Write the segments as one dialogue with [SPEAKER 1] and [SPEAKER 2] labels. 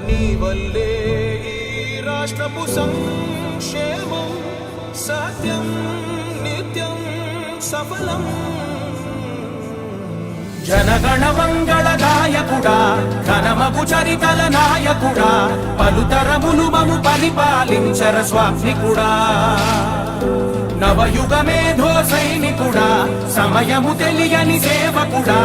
[SPEAKER 1] నీ వల్లే ఈ రాష్ట్రపు సంక్షేమం సత్యం నిత్యం సఫలం. జనగణ మంగళ గాయకుడా, ఘనమగు చరితల నాయకుడా, పలుతరములు మము పరిపాలించర స్వామికుడా. నవయుగ మేధో సైనికుడా, సమయము తెలియని సేవకుడా,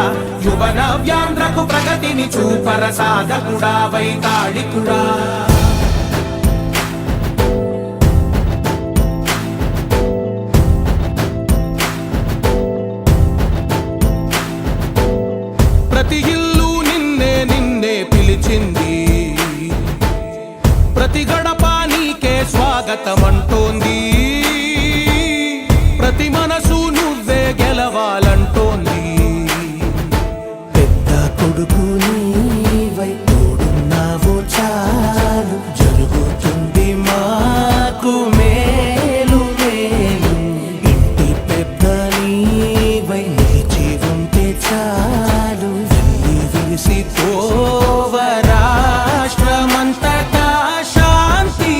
[SPEAKER 1] యువ నవ్యాంధ్రకు ప్రగతిని చూపర సాధకుడా, వైతాళికుడా. ప్రతి ఇల్లు నిన్నే నిన్నే పిలిచింది, ప్రతి గడప నీకే స్వాగతమంటోంది, ప్రతి మనసు నువ్వే గెలవాలి.